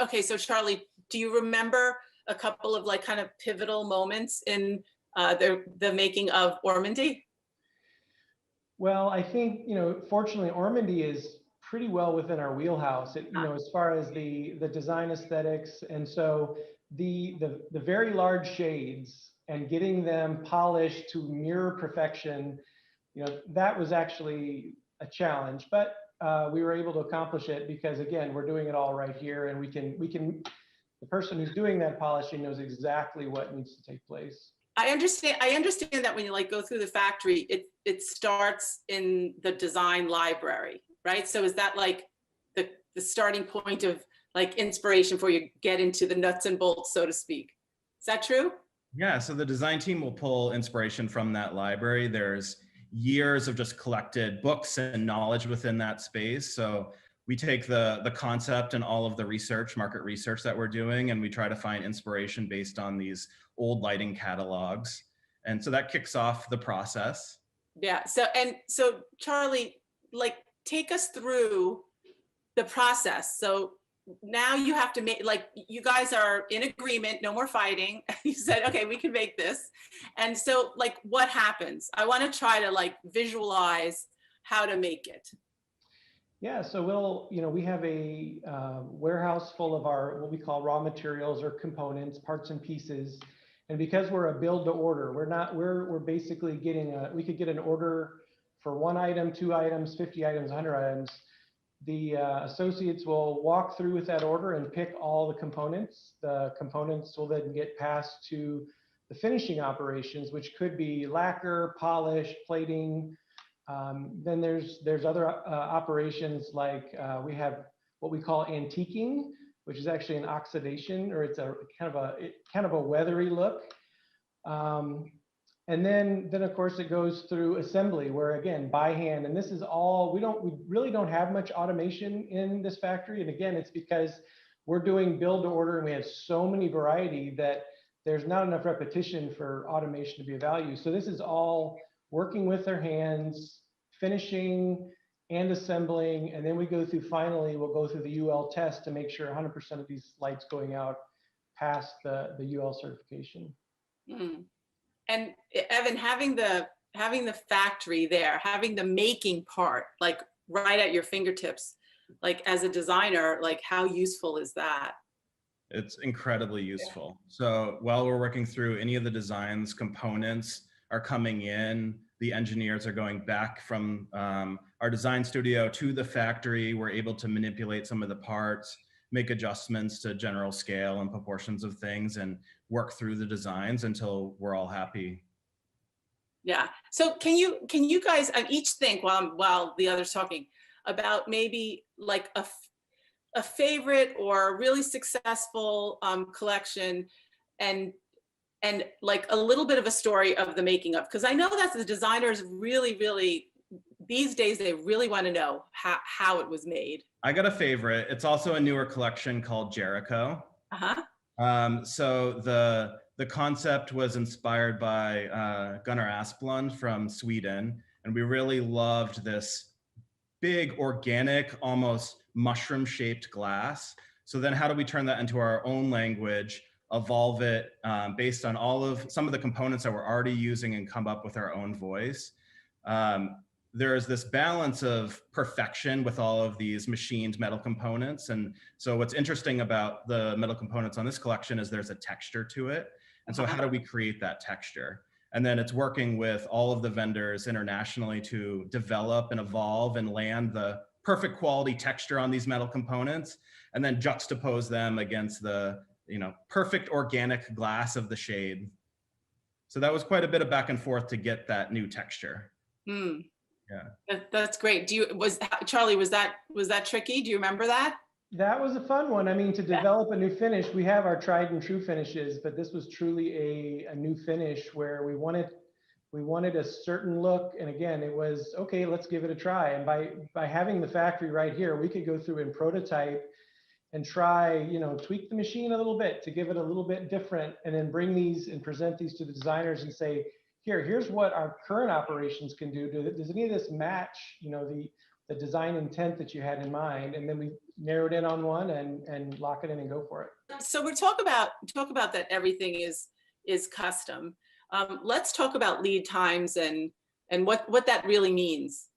Okay, so Charlie, do you remember a couple of like kind of pivotal moments in the making of Ormandy? Well, I think, fortunately, Ormandy is pretty well within our wheelhouse, as far as the design aesthetics. And so the very large shades and getting them polished to mirror perfection, that was actually a challenge, but we were able to accomplish it because, again, we're doing it all right here, and we can the person who's doing that polishing knows exactly what needs to take place. I understand that when you like go through the factory, it starts in the design library, right? So is that like the starting point of like inspiration before you get into the nuts and bolts, so to speak? Is that true? Yeah, so the design team will pull inspiration from that library. There's years of just collected books and knowledge within that space. So we take the concept and all of the market research that we're doing, and we try to find inspiration based on these old lighting catalogs. And so that kicks off the process. Yeah, so Charlie, like take us through the process. So now you have to make, like, you guys are in agreement, no more fighting. You said, okay, we can make this. And so like, what happens? I want to try to like visualize how to make it. Yeah, so we have a warehouse full of our, what we call raw materials or components, parts and pieces. And because we're a build to order, we're basically we could get an order for 1 item, 2 items, 50 items, 100 items. The associates will walk through with that order and pick all the components. The components will then get passed to the finishing operations, which could be lacquer, polish, plating. Then there's other operations like we have what we call antiquing, which is actually an oxidation, or it's a kind of a weathery look. And then of course it goes through assembly, where again, by hand, and this is all, we really don't have much automation in this factory. And again, it's because we're doing build to order and we have so many variety that there's not enough repetition for automation to be of value. So this is all working with their hands, finishing and assembling. And then we go through, finally, we'll go through the UL test to make sure 100% of these lights going out pass the UL certification. Mm. And Evan, having the factory there, having the making part, like right at your fingertips, like as a designer, like how useful is that? It's incredibly useful. So while we're working through any of the designs, components are coming in, the engineers are going back from our design studio to the factory. We're able to manipulate some of the parts, make adjustments to general scale and proportions of things, and work through the designs until we're all happy. Yeah. So can you guys each think while the other's talking about maybe like a favorite or really successful collection, and like a little bit of a story of the making of, because I know that the designers really these days they really want to know how it was made. I got a favorite. It's also a newer collection called Jericho. So the concept was inspired by Gunnar Asplund from Sweden, and we really loved this big organic, almost mushroom-shaped glass. So then how do we turn that into our own language, evolve it based on some of the components that we're already using, and come up with our own voice? There's this balance of perfection with all of these machined metal components. And so what's interesting about the metal components on this collection is there's a texture to it. And so how do we create that texture? And then it's working with all of the vendors internationally to develop and evolve and land the perfect quality texture on these metal components, and then juxtapose them against the perfect organic glass of the shade. So that was quite a bit of back and forth to get that new texture. Mm. Yeah, that's great. Charlie, was that tricky? Do you remember that? That was a fun one. I mean, to develop a new finish, we have our tried and true finishes, but this was truly a new finish where we wanted a certain look. And again, it was, okay, let's give it a try. And by having the factory right here, we could go through and prototype and try, tweak the machine a little bit to give it a little bit different, and then bring these and present these to the designers and say, here's what our current operations can do. Does any of this match, the design intent that you had in mind? And then we narrowed in on one and lock it in and go for it. So we talk about that everything is custom. Let's talk about lead times and what that really means.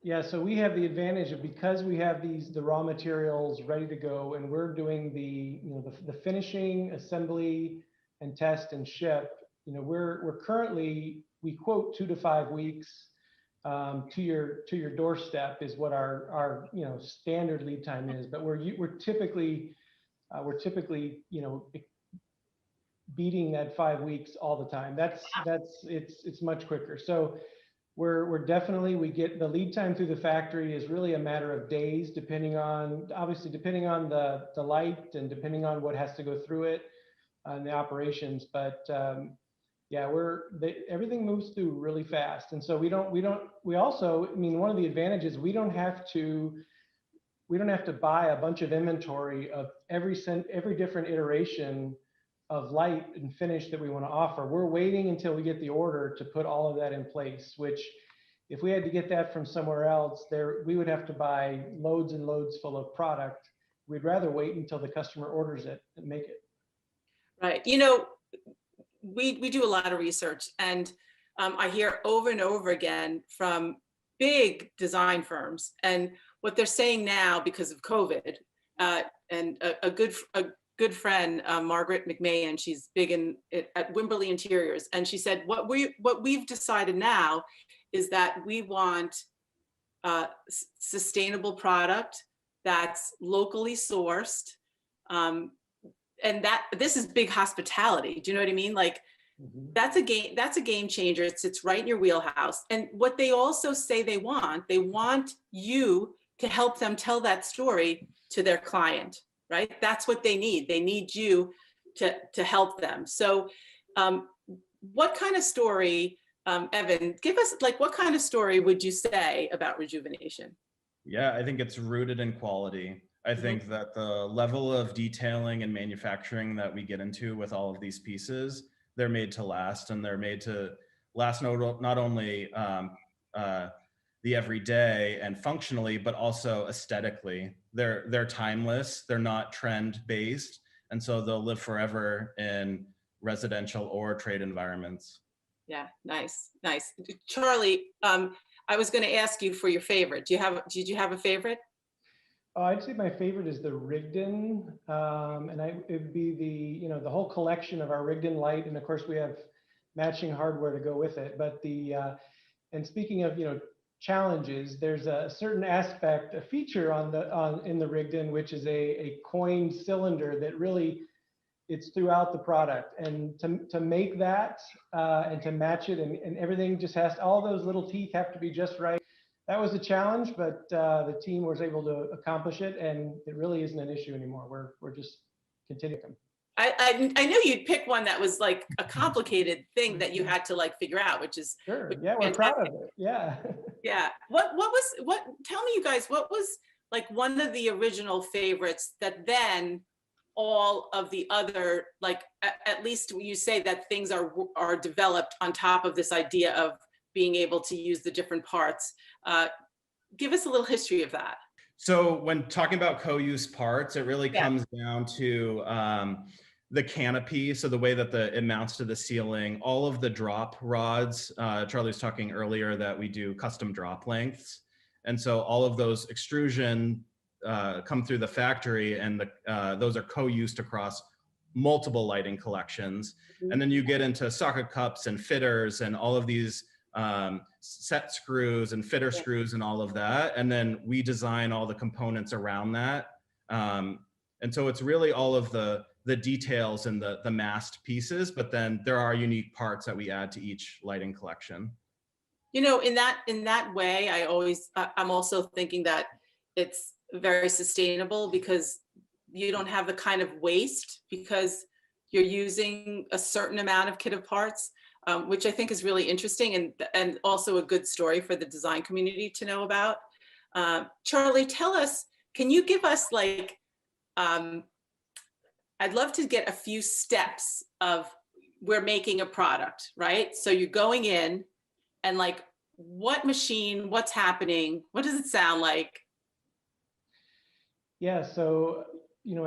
Yeah, so we have the advantage of, because we have the raw materials ready to go, and we're doing the finishing, assembly, and test and ship. We're currently, we quote 2 to 5 weeks to your doorstep is what our standard lead time is. But we're typically beating that 5 weeks all the time. It's much quicker. So we're definitely, we get the lead time through the factory is really a matter of days, depending on the light and depending on what has to go through it and the operations. But yeah, everything moves through really fast. And so we also, I mean, one of the advantages, we don't have to buy a bunch of inventory of every different iteration of light and finish that we want to offer. We're waiting until we get the order to put all of that in place, which if we had to get that from somewhere else, we would have to buy loads and loads full of product. We'd rather wait until the customer orders it and make it. Right. We do a lot of research, and I hear over and over again from big design firms, and what they're saying now because of COVID, and a good friend, Margaret McMahon, she's big at Wimberley Interiors, and she said, what we've decided now is that we want sustainable product that's locally sourced, and that this is big hospitality. Do you know what I mean? Like, that's a game changer. It's right in your wheelhouse. And what they also say they want you to help them tell that story to their client, right? That's what they need. They need you to help them. So What kind of story, Evan, give us, like, what kind of story would you say about Rejuvenation? Yeah, I think it's rooted in quality. I think that the level of detailing and manufacturing that we get into with all of these pieces, they're made to last, and they're made to last not only the everyday and functionally, but also aesthetically. They're timeless. They're not trend based, and so they'll live forever in residential or trade environments. Yeah, nice, nice. Charlie, I was going to ask you for your favorite. Did you have a favorite? Oh, I'd say my favorite is the Rigdon, and it'd be the whole collection of our Rigdon light, and of course we have matching hardware to go with it. But and speaking of challenges, there's a certain aspect, a feature in the Rigdon, which is a coined cylinder that really, it's throughout the product, and to make that and to match it, and everything just all those little teeth have to be just right. That was a challenge, but the team was able to accomplish it, and it really isn't an issue anymore. We're just continuing. I know you'd pick one that was like a complicated thing that you had to like figure out, which is sure. Yeah, we're proud of it. Yeah. Yeah. Tell me, you guys, what was like one of the original favorites that then all of the other, like, at least you say that things are developed on top of this idea of being able to use the different parts. Give us a little history of that. So when talking about co-use parts, it really comes down to the canopy. So the way that it mounts to the ceiling, all of the drop rods. Charlie was talking earlier that we do custom drop lengths. And so all of those extrusion come through the factory, and those are co-used across multiple lighting collections. And then you get into socket cups and fitters and all of these set screws and fitter screws and all of that. And then we design all the components around that. And so it's really all of the details and the massed pieces, but then there are unique parts that we add to each lighting collection. In that way, I'm also thinking that it's very sustainable because you don't have the kind of waste because you're using a certain amount of kit of parts, which I think is really interesting and also a good story for the design community to know about. Charlie, tell us, can you give us like, I'd love to get a few steps of we're making a product, right? So you're going in and like, what machine, what's happening? What does it sound like? Yeah, so,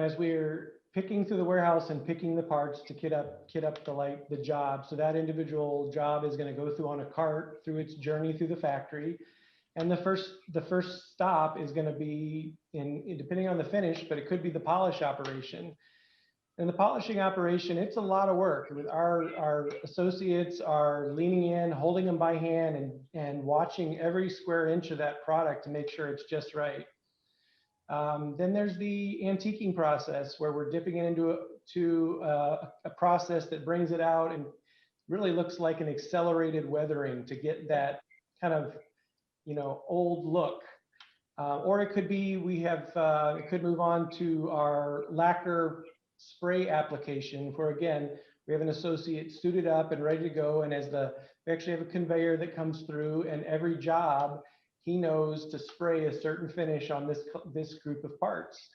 as we're picking through the warehouse and picking the parts to kit up the job. So that individual job is going to go through on a cart through its journey through the factory. And the first stop is going to be depending on the finish, but it could be the polish operation. And the polishing operation, it's a lot of work. Our associates are leaning in, holding them by hand, and watching every square inch of that product to make sure it's just right. Then there's the antiquing process where we're dipping it into a process that brings it out and really looks like an accelerated weathering to get that kind of old look. Or it could be it could move on to our lacquer spray application where again we have an associate suited up and ready to go, and we actually have a conveyor that comes through, and every job he knows to spray a certain finish on this group of parts.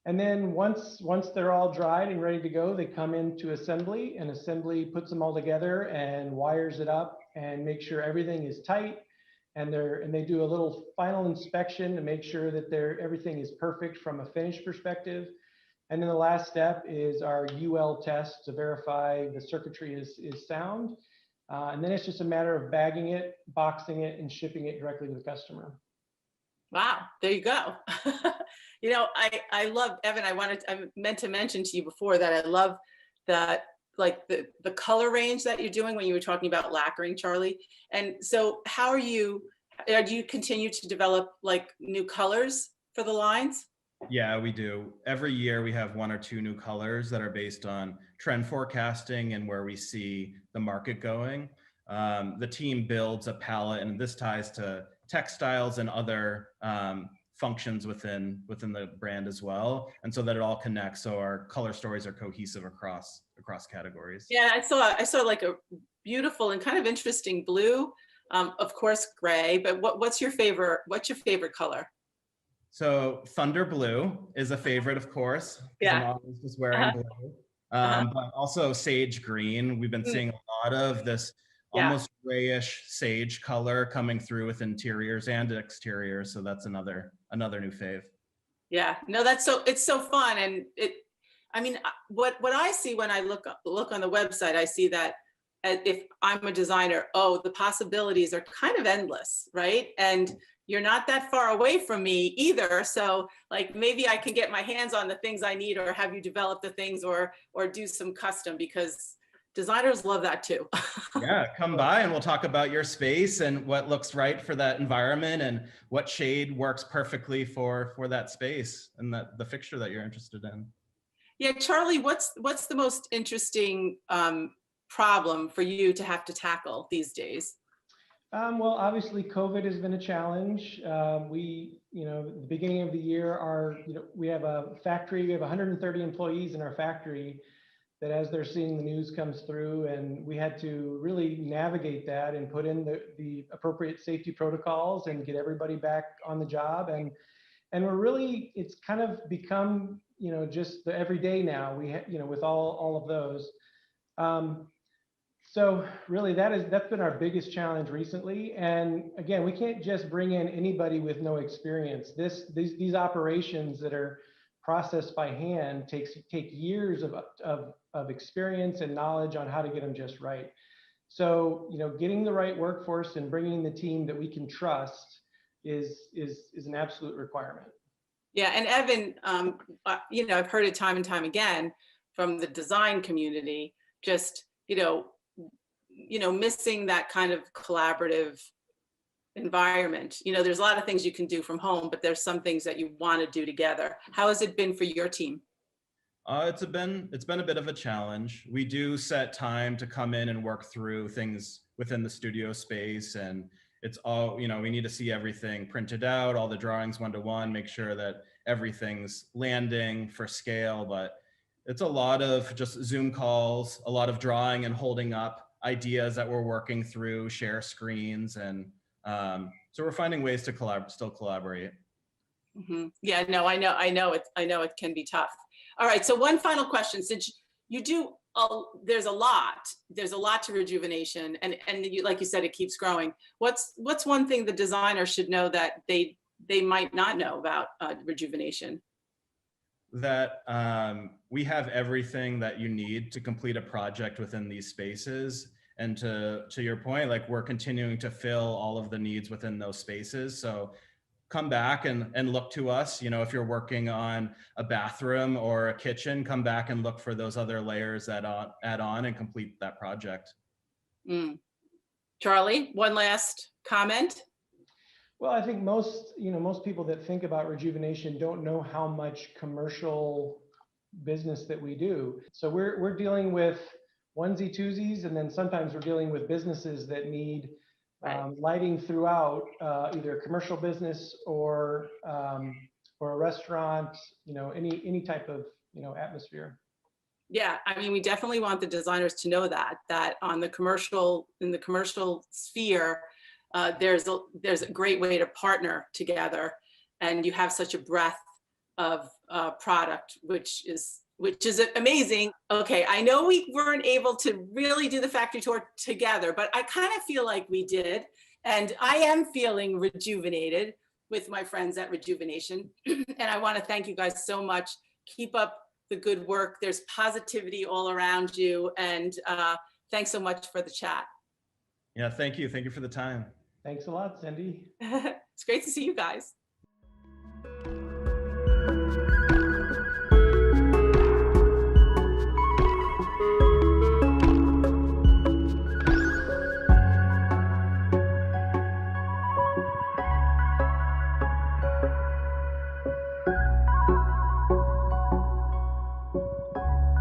And then once they're all dried and ready to go, they come into assembly, and assembly puts them all together and wires it up and make sure everything is tight. And they do a little final inspection to make sure that everything is perfect from a finish perspective. And then the last step is our UL test to verify the circuitry is sound. And then it's just a matter of bagging it, boxing it, and shipping it directly to the customer. Wow, there you go. I love, Evan, I meant to mention to you before that I love that, like the color range that you're doing when you were talking about lacquering, Charlie. And so do you continue to develop like new colors for the lines? Yeah, we do. Every year we have 1 or 2 new colors that are based on trend forecasting and where we see the market going. The team builds a palette, and this ties to textiles and other functions within the brand as well, and so that it all connects, so our color stories are cohesive across categories. Yeah, I saw like a beautiful and kind of interesting blue, of course gray, but what's your favorite color? So Thunder Blue is a favorite, of course, because I'm Yeah. always just wearing Uh-huh. blue. Uh-huh. But also Sage Green. We've been seeing a lot of this Yeah. almost grayish sage color coming through with interiors and exteriors. So that's another new fave. Yeah, no, it's so fun. And I mean, what I see when I look on the website, I see that if I'm a designer, oh, the possibilities are kind of endless, right? And you're not that far away from me either. So like maybe I can get my hands on the things I need, or have you develop the things, or do some custom, because designers love that too. Yeah, come by and we'll talk about your space and what looks right for that environment and what shade works perfectly for that space and the fixture that you're interested in. Yeah, Charlie, what's the most interesting problem for you to have to tackle these days? Well, obviously, COVID has been a challenge. We, at the beginning of the year, we have a factory. We have 130 employees in our factory. That as they're seeing the news comes through, and we had to really navigate that and put in the appropriate safety protocols and get everybody back on the job. And it's kind of become, just the everyday now. With all of those. So really that's been our biggest challenge recently. And again, we can't just bring in anybody with no experience. These operations that are processed by hand take years of experience and knowledge on how to get them just right. So, getting the right workforce and bringing the team that we can trust is an absolute requirement. Yeah, and Evan, I've heard it time and time again from the design community, just, missing that kind of collaborative environment. There's a lot of things you can do from home, but there's some things that you want to do together. How has it been for your team? It's been a bit of a challenge. We do set time to come in and work through things within the studio space, and it's all, we need to see everything printed out, all the drawings 1-to-1, make sure that everything's landing for scale. But it's a lot of just Zoom calls, a lot of drawing and holding up ideas that we're working through, share screens, and so we're finding ways to still collaborate. Mm-hmm. Yeah, no, I know it can be tough. All right, so one final question, since you do, there's a lot to Rejuvenation, and like you said, it keeps growing. What's one thing the designer should know that they might not know about Rejuvenation? That we have everything that you need to complete a project within these spaces. And to your point, like, we're continuing to fill all of the needs within those spaces. So come back and look to us. If you're working on a bathroom or a kitchen, come back and look for those other layers that add on and complete that project. Charlie, one last comment? Well, I think most people that think about Rejuvenation don't know how much commercial business that we do. So we're dealing with onesie twosies, and then sometimes we're dealing with businesses that need lighting throughout, either commercial business or a restaurant, any type of atmosphere. Yeah, I mean, we definitely want the designers to know that in the commercial sphere, there's a great way to partner together, and you have such a breadth of product, which is amazing. Okay, I know we weren't able to really do the factory tour together, but I kind of feel like we did, and I am feeling rejuvenated with my friends at Rejuvenation. And I want to thank you guys so much. Keep up the good work. There's positivity all around you, and thanks so much for the chat. Yeah, thank you. Thank you for the time. Thanks a lot, Cindy. It's great to see you guys.